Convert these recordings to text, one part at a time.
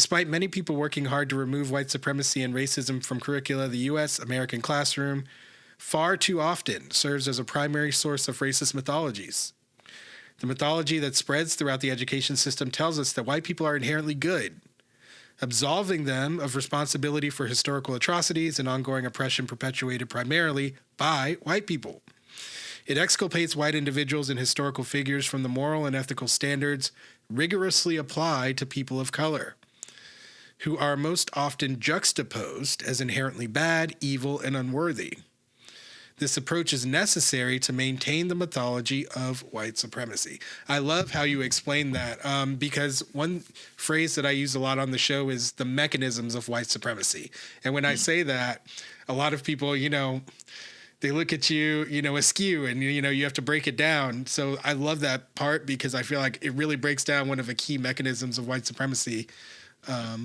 Despite many people working hard to remove white supremacy and racism from curricula, the U.S. American classroom far too often serves as a primary source of racist mythologies. The mythology that spreads throughout the education system tells us that white people are inherently good, absolving them of responsibility for historical atrocities and ongoing oppression perpetuated primarily by white people. It exculpates white individuals and historical figures from the moral and ethical standards rigorously applied to people of color, who are most often juxtaposed as inherently bad, evil, and unworthy. This approach is necessary to maintain the mythology of white supremacy. I love how you explain that because one phrase that I use a lot on the show is the mechanisms of white supremacy. And when I say that, a lot of people, they look at you, askew, and, you have to break it down. So I love that part because I feel like it really breaks down one of the key mechanisms of white supremacy. Yeah.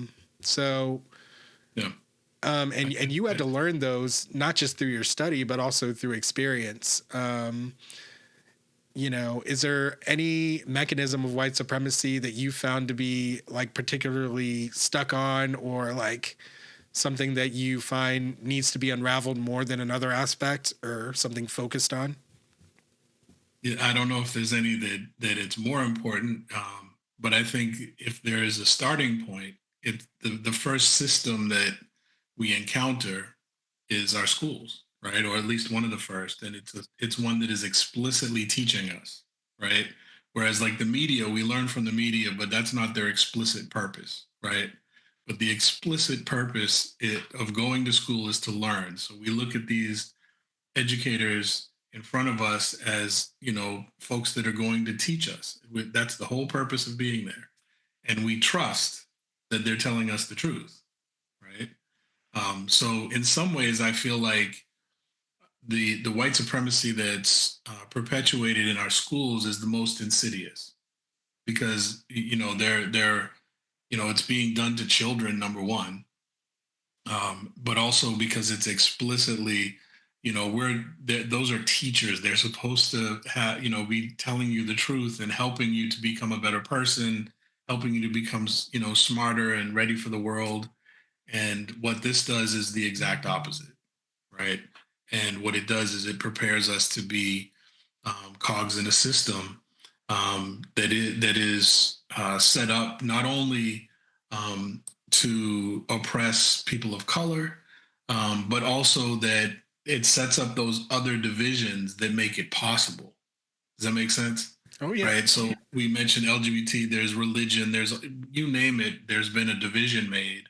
And you had to learn those not just through your study, but also through experience. Is there any mechanism of white supremacy that you found to be like particularly stuck on, or like something that you find needs to be unraveled more than another aspect, or something focused on? Yeah, I don't know if there's any that it's more important, but I think if there is a starting point, the first system that we encounter is our schools, right? Or at least one of the first, and it's one that is explicitly teaching us, right? Whereas like the media, we learn from the media, but that's not their explicit purpose, right? But the explicit purpose of going to school is to learn. So we look at these educators in front of us as, folks that are going to teach us. That's the whole purpose of being there. And we trust that they're telling us the truth, right? So in some ways, I feel like the white supremacy that's perpetuated in our schools is the most insidious because, they're it's being done to children, number one, but also because it's explicitly, those are teachers. They're supposed to be telling you the truth and helping you to become a better person, helping you to become, smarter and ready for the world. And what this does is the exact opposite, right? And what it does is it prepares us to be cogs in a system that is set up not only to oppress people of color, but also that it sets up those other divisions that make it possible. Does that make sense? Oh, yeah. Right. So we mentioned LGBT, there's religion, there's, you name it, there's been a division made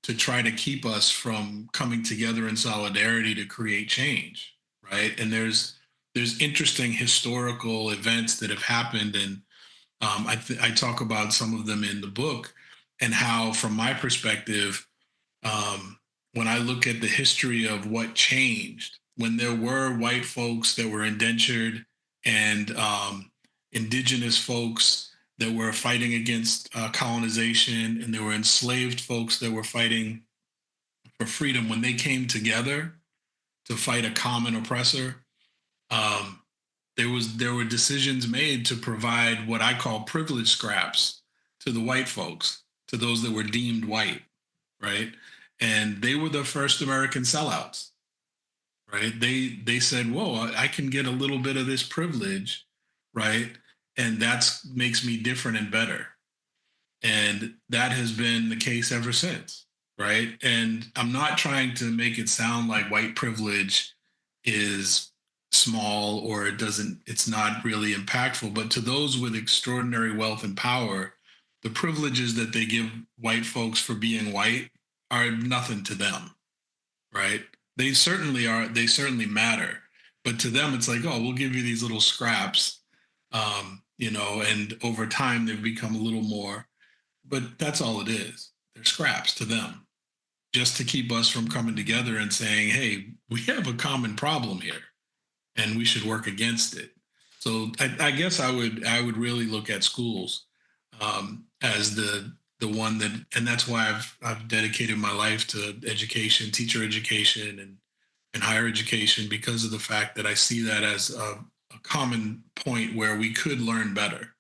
to try to keep us from coming together in solidarity to create change. Right. And there's interesting historical events that have happened. And I talk about some of them in the book, and how, from my perspective, when I look at the history of what changed, when there were white folks that were indentured and indigenous folks that were fighting against colonization, and there were enslaved folks that were fighting for freedom, when they came together to fight a common oppressor, there were decisions made to provide what I call privilege scraps to the white folks, to those that were deemed white, right? And they were the first American sellouts, right? They said, whoa, I can get a little bit of this privilege, right? And that makes me different and better. And that has been the case ever since, right? And I'm not trying to make it sound like white privilege is small or it's not really impactful, but to those with extraordinary wealth and power, the privileges that they give white folks for being white are nothing to them, right? They certainly matter, but to them it's like, oh, we'll give you these little scraps, and over time they've become a little more, but that's all it is. They're scraps to them, just to keep us from coming together and saying, hey, we have a common problem here and we should work against it. So I guess I would really look at schools as the one that, and that's why I've dedicated my life to education, teacher education, and higher education, because of the fact that I see that as a common point where we could learn better,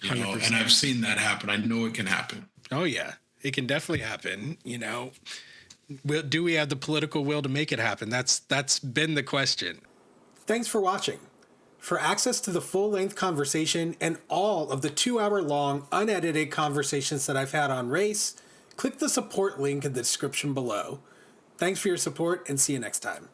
100%. And I've seen that happen. I know it can happen. Oh, yeah. It can definitely happen. Do we have the political will to make it happen? That's been the question. Thanks for watching. For access to the full-length conversation and all of the 2-hour-long, unedited conversations that I've had on race, click the support link in the description below. Thanks for your support, and see you next time.